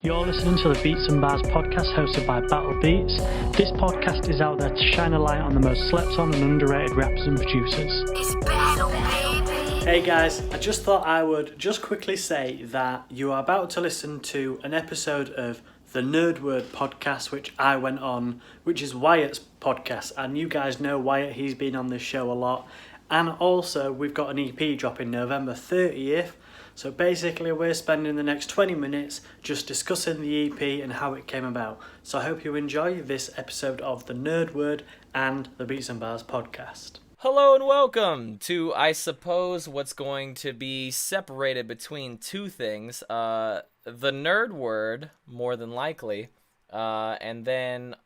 You're listening to the Beats and Bars podcast hosted by BATTL Beats. This podcast is out there to shine a light on the most slept on and underrated rappers and producers. It's battle, baby. Hey guys, I just thought I would just quickly say that you are about to listen to an episode of the Nerd Word podcast, which I went on, which is Wyatt's podcast. And you guys know Wyatt, he's been on this show a lot. And also, we've got an EP dropping November 30th. So basically we're spending the next 20 minutes just discussing the EP and how it came about. So I hope you enjoy this episode of the Nerd Word and the Beats and Bars podcast. Hello and welcome to, I suppose, what's going to be separated between two things. The Nerd Word, more than likely, and then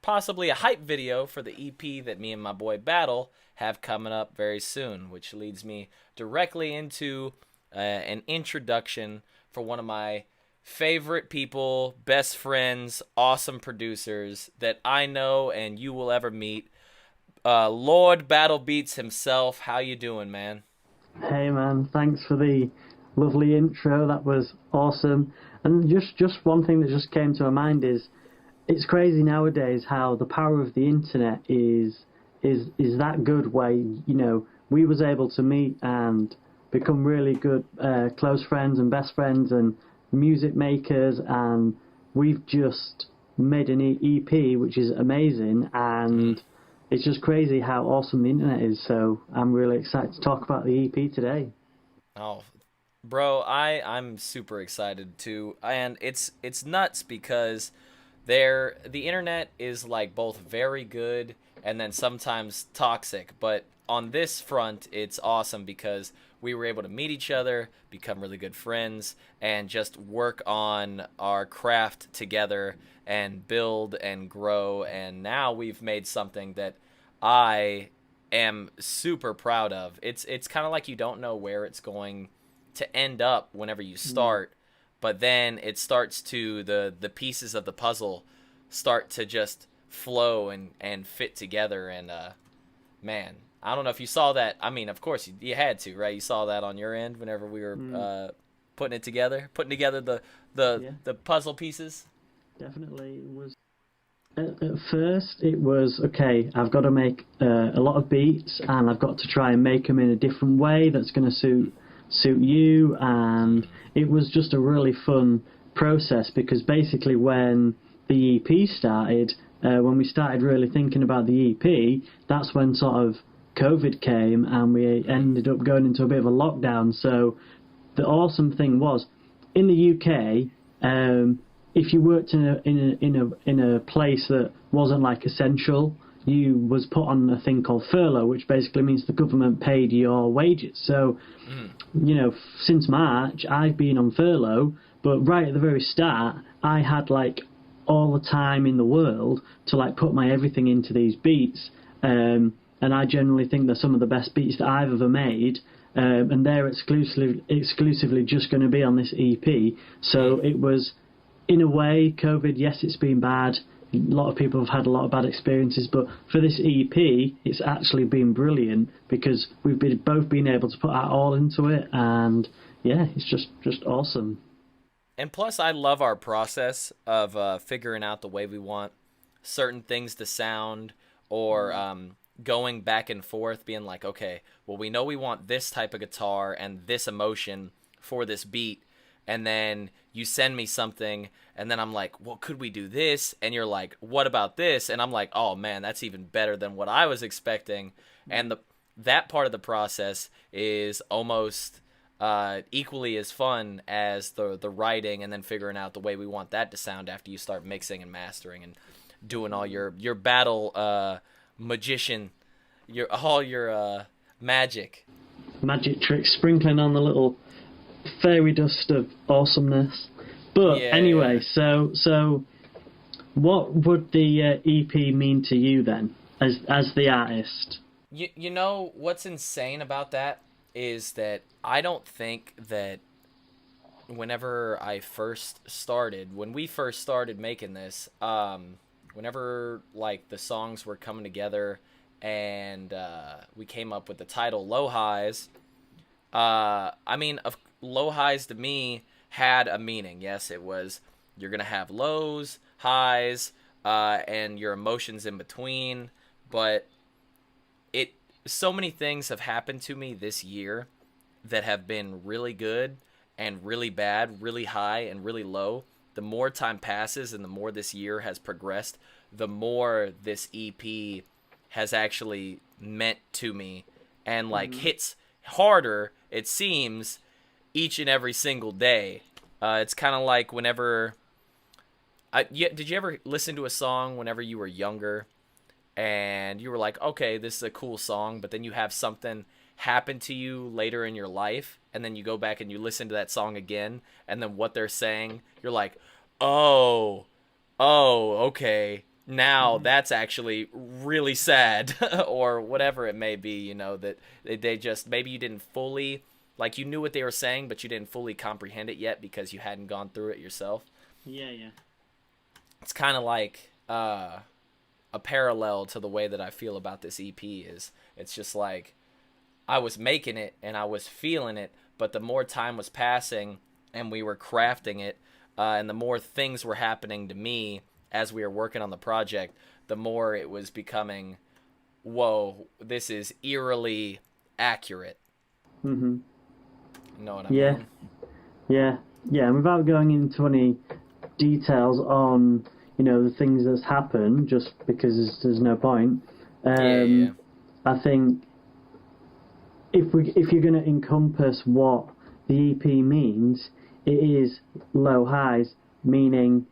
possibly a hype video for the EP that me and my boy BATTL have coming up very soon, which leads me directly into an introduction for one of my favorite people, best friends, awesome producers that I know and you will ever meet. Lord BATTL Beats himself. How you doing, man? Hey man, thanks for the lovely intro. That was awesome. And just one thing that just came to my mind is it's crazy nowadays how the power of the internet is that good where, you know, we was able to meet and become really good close friends and best friends and music makers, and we've just made an EP which is amazing, and it's just crazy how awesome the internet is. So I'm really excited to talk about the EP today. Oh, bro, I'm super excited too, and it's nuts because the internet is like both very good and then sometimes toxic, but on this front it's awesome because we were able to meet each other, become really good friends, and just work on our craft together and build and grow. And now we've made something that I am super proud of. It's kind of like you don't know where it's going to end up whenever you start, but then it starts to, the pieces of the puzzle start to just flow and fit together. And man, I don't know if you saw that. I mean, of course, you had to, right? You saw that on your end whenever we were putting together the puzzle pieces. Definitely. It was at first it was okay, I've got to make a lot of beats and I've got to try and make them in a different way that's going to suit you, and it was just a really fun process because basically when the EP started, when we started really thinking about the EP, that's when sort of COVID came and we ended up going into a bit of a lockdown. So the awesome thing was, in the UK, if you worked in a place that wasn't like essential, you was put on a thing called furlough, which basically means the government paid your wages. So, you know, since March, I've been on furlough, but right at the very start, I had like all the time in the world to like put my everything into these beats. And I generally think they're some of the best beats that I've ever made, and they're exclusively just going to be on this EP. So it was, in a way, COVID, yes, it's been bad. A lot of people have had a lot of bad experiences, but for this EP, it's actually been brilliant because we've both been able to put our all into it, and yeah, it's just awesome. And plus, I love our process of figuring out the way we want certain things to sound, or going back and forth, being like, okay, well, we know we want this type of guitar and this emotion for this beat, and then you send me something, and then I'm like, well, could we do this? And you're like, what about this? And I'm like, oh man, that's even better than what I was expecting. And that part of the process is almost equally as fun as the writing and then figuring out the way we want that to sound after you start mixing and mastering and doing all your BATTL magician, your magic Tricks, sprinkling on the little fairy dust of awesomeness. But yeah, anyway, yeah. So what would the EP mean to you then, as the artist? You know what's insane about that is that I don't think that when we first started making this, whenever like the songs were coming together and we came up with the title Low Highs, I mean, Low Highs to me had a meaning. Yes, it was You're gonna have lows, highs, and your emotions in between. But so many things have happened to me this year that have been really good and really bad, really high and really low. The more time passes and the more this year has progressed, the more this EP has actually meant to me, and like hits harder, it seems, each and every single day. It's kind of like whenever did you ever listen to a song whenever you were younger and you were like, okay, this is a cool song, but then you have something happen to you later in your life, and then you go back and you listen to that song again, and then what they're saying, you're like, oh, okay, now that's actually really sad, or whatever it may be, that they just, maybe you didn't fully, like, you knew what they were saying, but you didn't fully comprehend it yet because you hadn't gone through it yourself. Yeah. It's kind of like a parallel to the way that I feel about this EP is, it's just like, I was making it and I was feeling it, but the more time was passing and we were crafting it, and the more things were happening to me as we were working on the project, the more it was becoming, whoa, this is eerily accurate. Mm-hmm. You know what I mean? Yeah. And without going into any details on, the things that's happened, just because there's no point. Yeah. I think if you're going to encompass what the EP means, it is low highs, meaning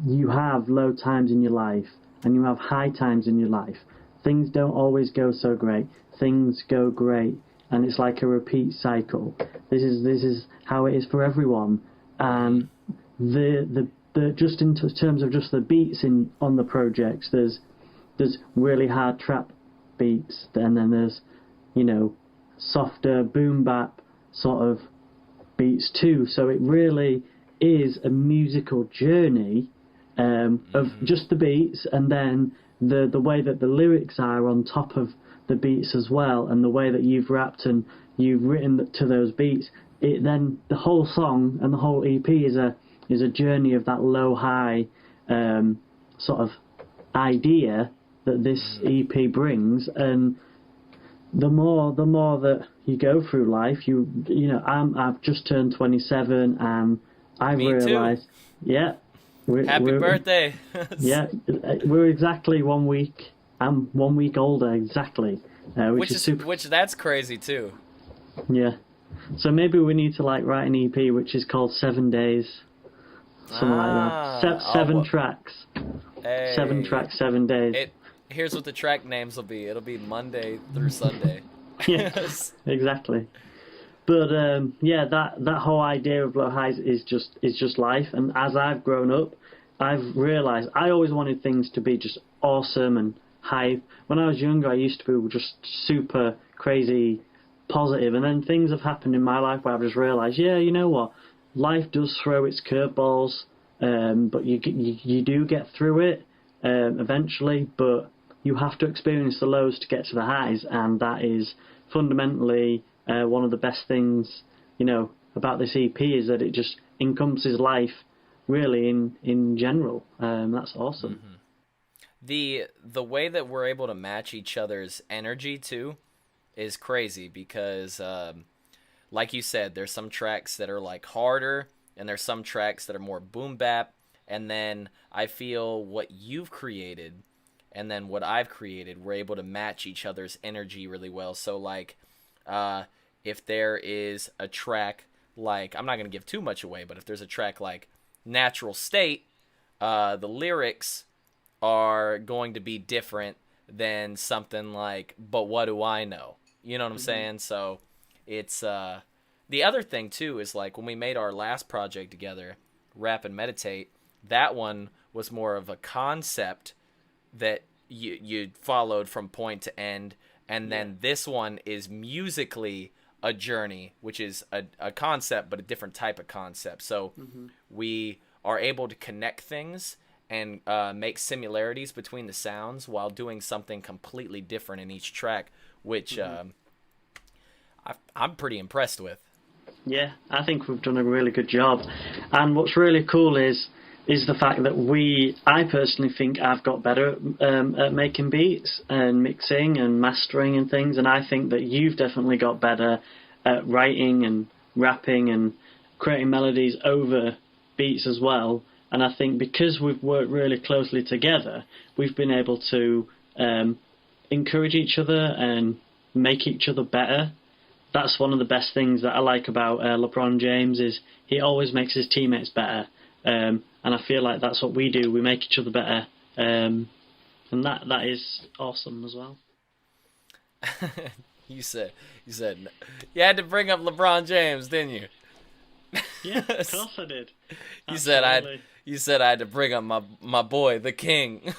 you have low times in your life and you have high times in your life. Things don't always go so great. Things go great, and it's like a repeat cycle. This is how it is for everyone. And the just in terms of just the beats on the projects, there's really hard trap beats, and then there's softer boom bap sort of beats too. So it really is a musical journey of just the beats, and then the way that the lyrics are on top of the beats as well, and the way that you've rapped and you've written to those beats. Then the whole song and the whole EP is a journey of that low high sort of idea that this EP brings. And the more that you go through life, I've just turned 27, and I've realised, happy birthday. Yeah, we're exactly 1 week. I'm 1 week older exactly, which is super. Which that's crazy too. Yeah, so maybe we need to write an EP which is called 7 Days, something like that. Seven tracks. Hey. 7 tracks, 7 days. Here's what the track names will be. It'll be Monday through Sunday. Yes, exactly. But that whole idea of low highs is just life. And as I've grown up, I've realised I always wanted things to be just awesome and high. When I was younger, I used to be just super crazy positive, and then things have happened in my life where I've just realised, you know what, life does throw its curveballs, but you do get through it eventually. But you have to experience the lows to get to the highs, and that is fundamentally one of the best things, about this EP, is that it just encompasses life really in general. That's awesome. Mm-hmm. The way that we're able to match each other's energy too is crazy, because like you said, there's some tracks that are harder, and there's some tracks that are more boom bap, and then I feel what you've created and then what I've created, we're able to match each other's energy really well. So if there is a track I'm not going to give too much away, but if there's a track like Natural State, the lyrics are going to be different than something like But What Do I Know? You know what I'm saying? So it's the other thing too is when we made our last project together, Rap and Meditate, that one was more of a concept that you followed from point to end, and then this one is musically a journey, which is a concept, but a different type of concept. So we are able to connect things and make similarities between the sounds while doing something completely different in each track, which I'm pretty impressed with. Yeah, I think we've done a really good job. And what's really cool is is the fact that I personally think I've got better at making beats and mixing and mastering and things, and I think that you've definitely got better at writing and rapping and creating melodies over beats as well. And I think because we've worked really closely together, we've been able to encourage each other and make each other better. That's one of the best things that I like about LeBron James is he always makes his teammates better. And I feel like that's what we do. We make each other better. And that is awesome as well. You said you had to bring up LeBron James, didn't you? Yeah, of course I did. You said I had to bring up my boy, the king.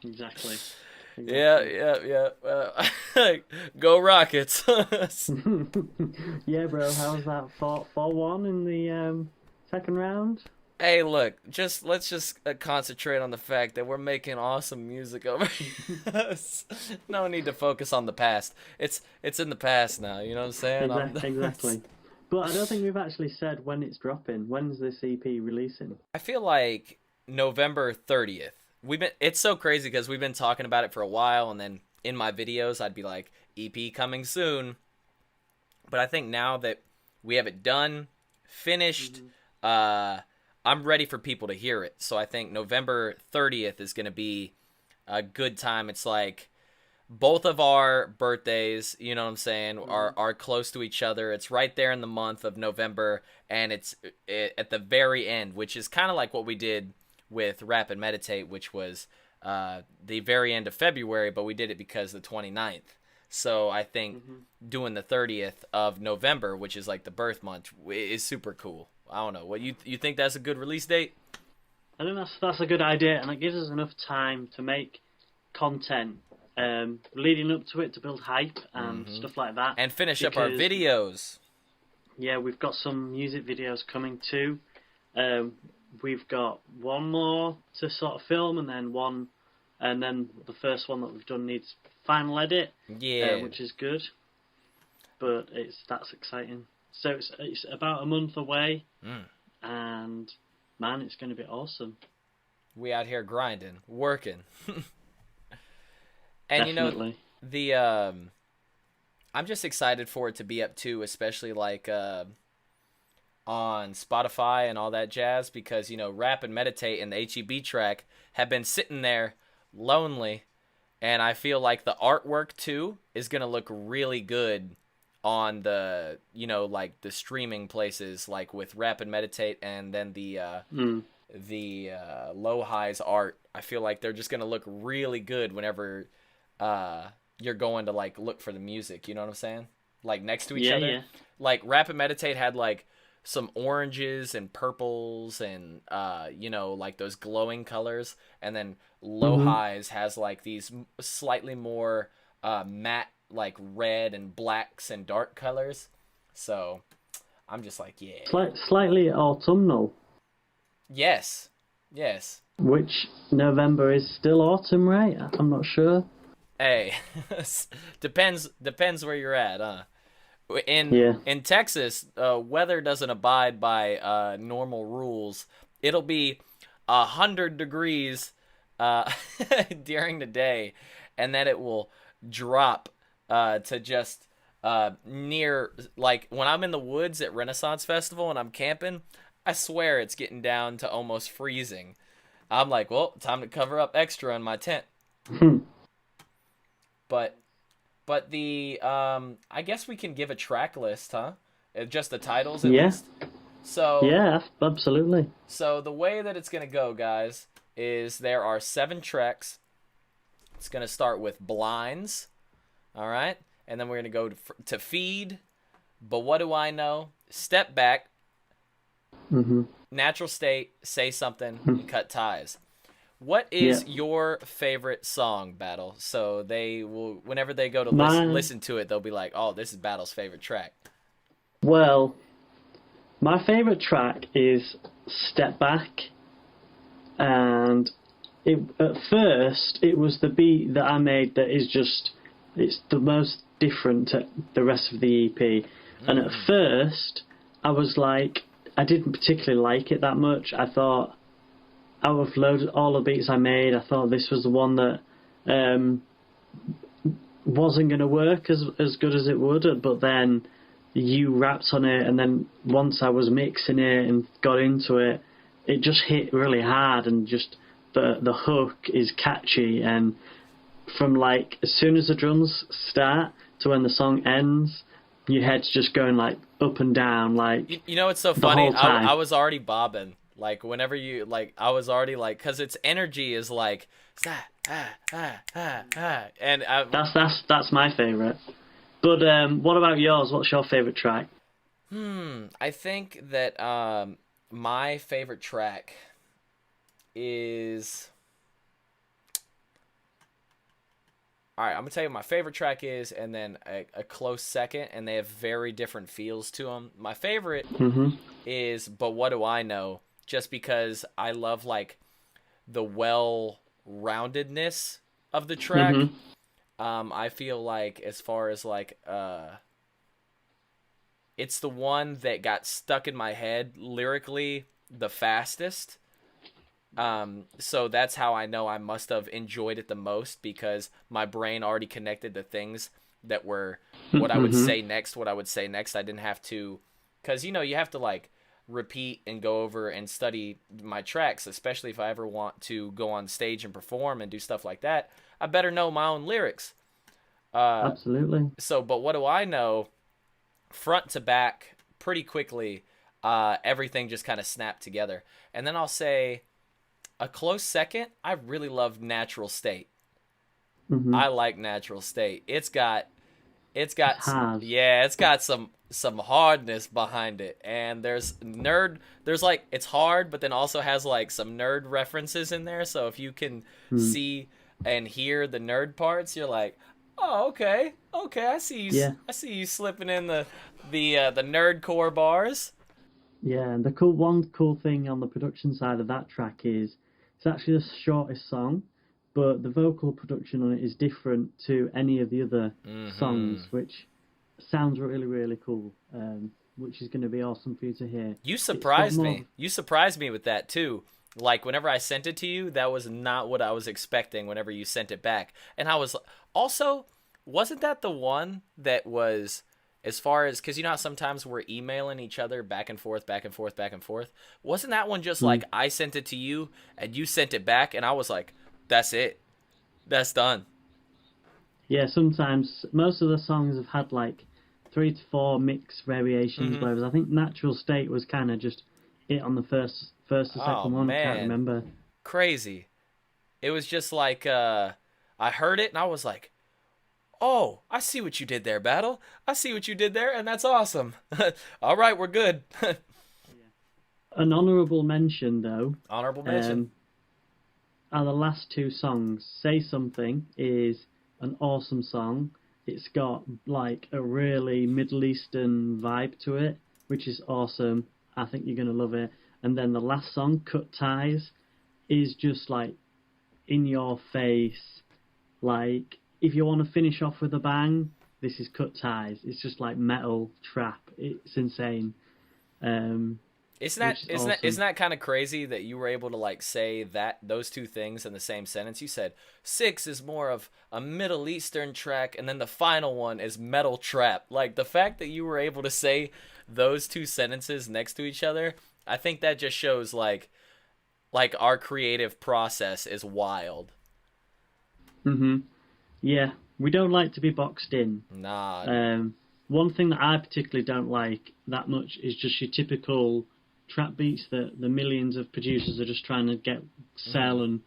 Exactly. Yeah. Go Rockets. Yeah, bro. How was that? 4-1 in the second round? Hey, look, let's just concentrate on the fact that we're making awesome music over here. No need to focus on the past. It's in the past now, you know what I'm saying? Exactly. But I don't think we've actually said when it's dropping. When's this EP releasing? I feel like November 30th. It's so crazy because we've been talking about it for a while, and then in my videos I'd be like, EP coming soon. But I think now that we have it done, finished, I'm ready for people to hear it. So I think November 30th is going to be a good time. It's like both of our birthdays, you know what I'm saying, are close to each other. It's right there in the month of November, and it's at the very end, which is kind of like what we did with Rap and Meditate, which was the very end of February, but we did it because the 29th. So I think doing the 30th of November, which is like the birth month, is super cool. I don't know. What you think that's a good release date? I think that's a good idea, and it gives us enough time to make content leading up to it, to build hype and stuff like that. And finish up our videos. Yeah, we've got some music videos coming too. We've got one more to sort of film, and then the first one that we've done needs final edit, which is good. But that's exciting. So it's about a month away, and man, it's going to be awesome. We out here grinding, working. And Definitely. You know, I'm just excited for it to be up too, especially like on Spotify and all that jazz, because Rap and Meditate and the HEB track have been sitting there lonely, and I feel like the artwork too is gonna look really good on the like the streaming places, like with Rap and Meditate, and then the Low Highs art. I feel like they're just gonna look really good whenever you're going to like look for the music, you know what I'm saying? Like next to each other. Yeah. Like Rap and Meditate had like some oranges and purples and like those glowing colors, and then Low Highs has like these slightly more matte, like red and blacks and dark colors. So I'm just like, yeah. Slightly autumnal. Yes. Which November is still autumn, right? I'm not sure. Hey, depends where you're at, huh? In Texas, weather doesn't abide by normal rules. It'll be 100 degrees during the day, and then it will drop to just near, like when I'm in the woods at Renaissance Festival and I'm camping, I swear it's getting down to almost freezing. I'm like, well, time to cover up extra in my tent. But the I guess we can give a track list, huh? Just the titles at least. So yeah, absolutely. So the way that it's gonna go, guys, is there are 7 tracks. It's gonna start with Blinds, all right, and then we're gonna go to Feed, But What Do I Know, Step Back, Natural State, Say Something, and Cut Ties. What is your favorite song, Battle? So they will, whenever they go to listen to it, they'll be like, "Oh, this is Battle's favorite track." Well, my favorite track is Step Back, and at first it was the beat that I made that is just, it's the most different to the rest of the EP. And at first I was like, I didn't particularly like it that much. I thought out of all the beats I made, I thought this was the one that wasn't going to work as good as it would. But then you rapped on it, and then once I was mixing it and got into it, it just hit really hard, and just the hook is catchy, and from like as soon as the drums start to when the song ends, your head's just going like up and down, like You know, it's so the funny. whole time. I was already bobbing. Like whenever you like, I was already like, cause its energy is like, and That's my favorite. But what about yours? What's your favorite track? I think that my favorite track is. All right, I'm gonna tell you what my favorite track is, and then a close second, and they have very different feels to them. My favorite is "But What Do I Know," just because I love like the well-roundedness of the track. I feel like as far as like it's the one that got stuck in my head lyrically the fastest. So that's how I know I must have enjoyed it the most, because my brain already connected the things that were what I would say next, what I would say next. I didn't have to, because, you know, you have to like repeat and go over and study my tracks, especially if I ever want to go on stage and perform and do stuff like that. I better know my own lyrics. Absolutely. So, but what do I know? Front to back, pretty quickly, everything just kind of snapped together. And then I'll say a close second, I really love Natural State. I like Natural State. It's got some hardness behind it, and there's like, it's hard, but then also has like some nerd references in there. So if you can see and hear the nerd parts, you're like, oh, okay, I see you. Yeah. I see you slipping in the nerdcore bars. Yeah, and the cool thing on the production side of that track is it's actually the shortest song, but the vocal production on it is different to any of the other songs, which sounds really, really cool, which is going to be awesome for you to hear. You surprised me. You surprised me with that, too. Like, whenever I sent it to you, that was not what I was expecting whenever you sent it back. And I was... Also, wasn't that the one that was... As far as, because you know how sometimes we're emailing each other back and forth, back and forth, back and forth? Wasn't that one just like I sent it to you and you sent it back, and I was like, that's it. That's done. Yeah, sometimes most of the songs have had like 3 to 4 mix variations, whereas I think Natural State was kind of just it on the first or second one. Man. I can't remember. Crazy. It was just like, I heard it and I was like, oh, I see what you did there, Battle. I see what you did there, and that's awesome. All right, we're good. An honourable mention, though. Honourable mention. Are the last 2 songs. Say Something is an awesome song. It's got like a really Middle Eastern vibe to it, which is awesome. I think you're going to love it. And then the last song, Cut Ties, is just like in your face, like... If you want to finish off with a bang, this is Cut Ties. It's just like metal trap. It's insane. Isn't that kind of crazy that you were able to like say those 2 things in the same sentence? You said 6 is more of a Middle Eastern track, and then the final one is metal trap. Like, the fact that you were able to say those 2 sentences next to each other, I think that just shows like our creative process is wild. Yeah, we don't like to be boxed in. Nah. One thing that I particularly don't like that much is just your typical trap beats that the millions of producers are just trying to sell and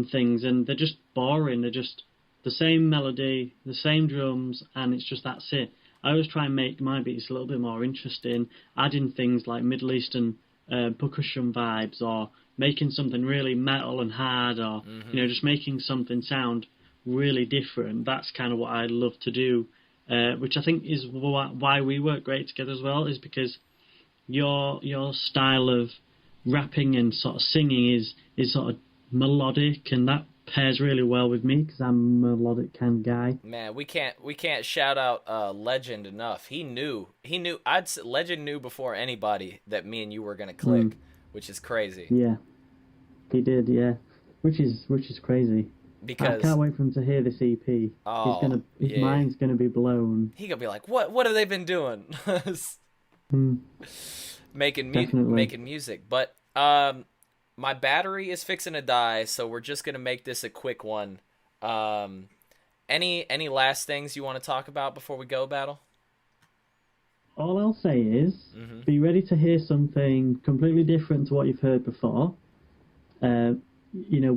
things, and they're just boring. They're just the same melody, the same drums, and it's just that's it. I always try and make my beats a little bit more interesting, adding things like Middle Eastern percussion vibes, or making something really metal and hard, or just making something sound really different. That's kind of what I love to do, which I think is why we work great together as well, is because your style of rapping and sort of singing is sort of melodic, and that pairs really well with me because I'm a melodic kind of guy. Man, we can't shout out Legend enough. He knew. Legend knew before anybody that me and you were gonna click, which is crazy. Yeah, he did. Yeah, which is crazy. Because I can't wait for him to hear this EP. Oh, his mind's gonna be blown. He gonna be like, what have they been doing? Making music. But my battery is fixing to die, so we're just gonna make this a quick one. Any last things you want to talk about before we go, Battle? All I'll say is, be ready to hear something completely different to what you've heard before.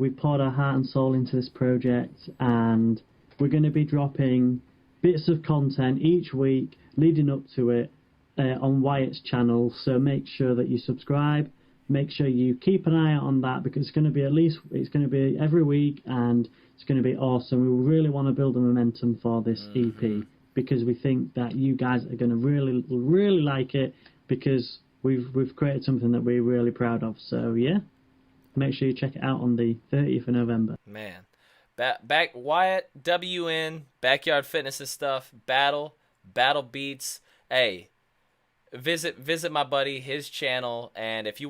We poured our heart and soul into this project, and we're going to be dropping bits of content each week leading up to it on Wyatt's channel. So make sure that you subscribe. Make sure you keep an eye out on that, because it's going to be every week, and it's going to be awesome. We really want to build a momentum for this EP, because we think that you guys are going to really, really like it, because we've created something that we're really proud of. So yeah. Make sure you check it out on the 30th of November. Man. Back Wyatt, WN, Backyard Fitness and stuff, Battle Beats. Hey, visit my buddy, his channel, and if you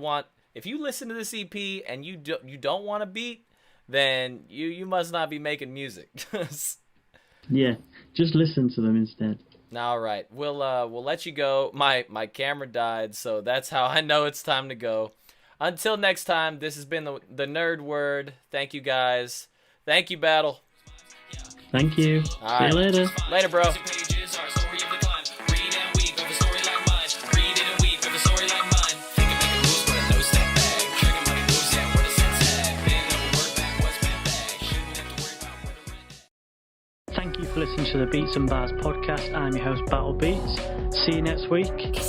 listen to this EP and you don't want a beat, then you must not be making music. Yeah, just listen to them instead. All right. We'll let you go. My camera died, so that's how I know it's time to go. Until next time, this has been the Nerd Word. Thank you, guys. Thank you, Battle. Thank you. All See you later. Later, bro. Thank you for listening to the Beats and Bars podcast. I'm your host, Battle Beats. See you next week.